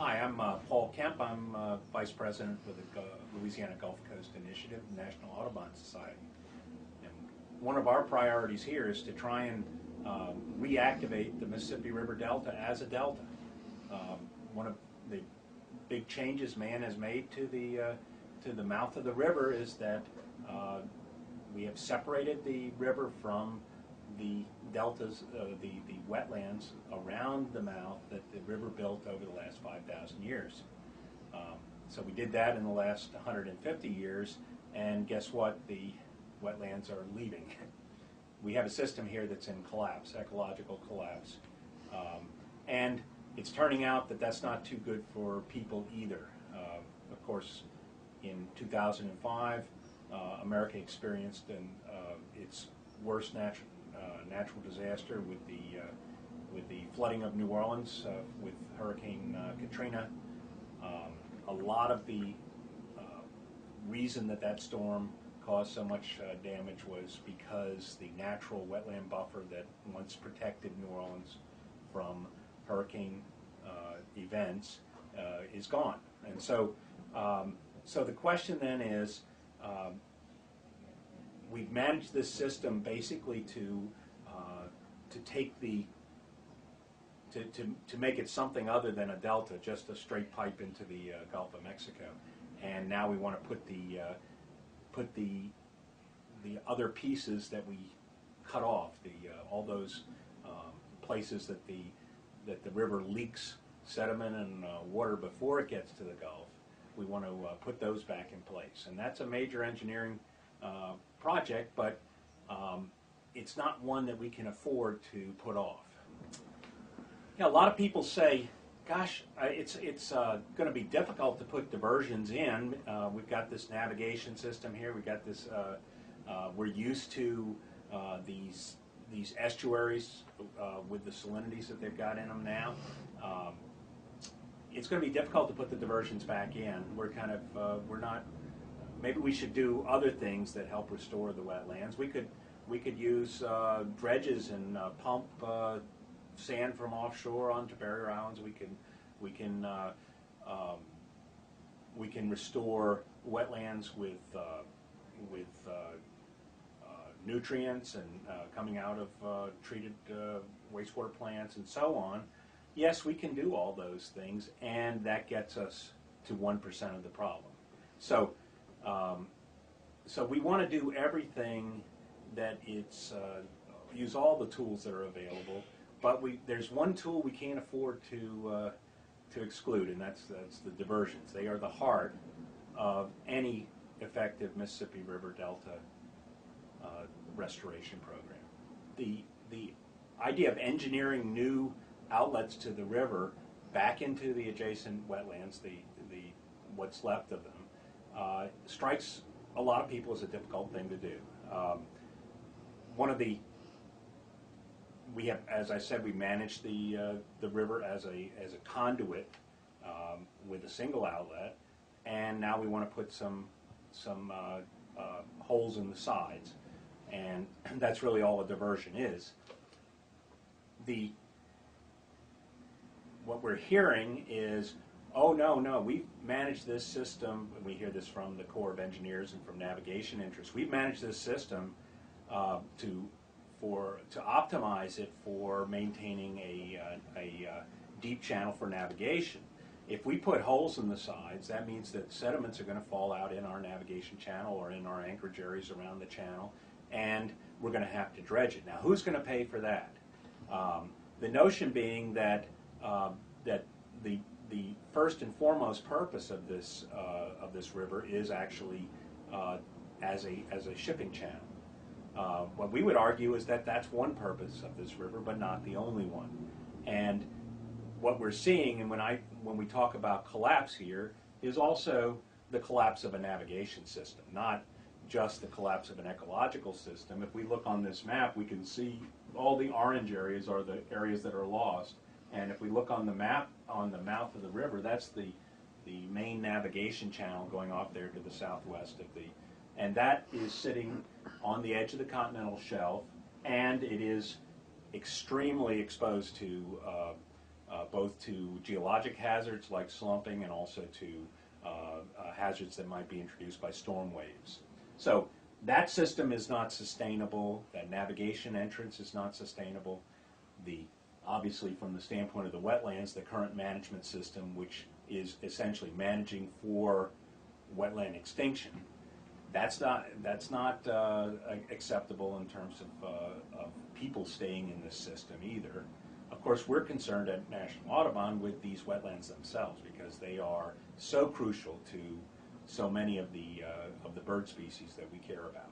Hi, I'm Paul Kemp. I'm Vice President with the Louisiana Gulf Coast Initiative, National Audubon Society. And one of our priorities here is to try and reactivate the Mississippi River Delta as a delta. One of the big changes man has made to the mouth of the river is that we have separated the river from the deltas, the wetlands around the mouth that the river built over the last 5,000 years. So we did that in the last 150 years, and guess what? The wetlands are leaving. We have a system here that's in collapse, ecological collapse. And it's turning out that that's not too good for people either. Of course, in 2005, America experienced its worst natural disaster with the flooding of New Orleans with Hurricane Katrina. A lot of the reason that storm caused so much damage was because the natural wetland buffer that once protected New Orleans from hurricane events is gone. And so, so the question then is, we've managed this system basically to take to make it something other than a delta, just a straight pipe into the Gulf of Mexico. And now we want to put the other pieces that we cut off, all those places that the river leaks sediment and water before it gets to the Gulf. We want to put those back in place, and that's a major engineering project, but it's not one that we can afford to put off. You know, a lot of people say, gosh, it's going to be difficult to put diversions in. We've got this navigation system here. We've got this, we're used to these estuaries with the salinities that they've got in them now. It's going to be difficult to put the diversions back in. We're kind of, we're not, maybe we should do other things that help restore the wetlands. We could use dredges and pump sand from offshore onto barrier islands. We can restore wetlands with nutrients and coming out of treated wastewater plants and so on. Yes, we can do all those things, and that gets us to 1% of the problem. So, so we want to do everything that it's use all the tools that are available, but there's one tool we can't afford to exclude, and that's the diversions. They are the heart of any effective Mississippi River Delta restoration program. The idea of engineering new outlets to the river back into the adjacent wetlands, what's left of them, strikes a lot of people as a difficult thing to do. One of the we have, as I said, we manage the river as a conduit with a single outlet, and now we want to put some holes in the sides, and that's really all a diversion is. What we're hearing is, oh no, we've managed this system. We hear this from the Corps of Engineers and from navigation interests. We've managed this system to optimize it for maintaining a deep channel for navigation. If we put holes in the sides, that means that sediments are going to fall out in our navigation channel or in our anchorage areas around the channel, and we're going to have to dredge it. Now, who's going to pay for that? The notion being that the first and foremost purpose of this river is actually as a shipping channel. What we would argue is that that's one purpose of this river, but not the only one. And what we're seeing, and when we talk about collapse here, is also the collapse of a navigation system, not just the collapse of an ecological system. If we look on this map, we can see all the orange areas are the areas that are lost. And if we look on the map on the mouth of the river, that's the main navigation channel going off there to the southwest of and that is sitting on the edge of the continental shelf, and it is extremely exposed to both to geologic hazards like slumping and also to hazards that might be introduced by storm waves. So that system is not sustainable. That navigation entrance is not sustainable. Obviously, from the standpoint of the wetlands, the current management system, which is essentially managing for wetland extinction, that's not acceptable in terms of people staying in this system either. Of course, we're concerned at National Audubon with these wetlands themselves because they are so crucial to so many of the bird species that we care about.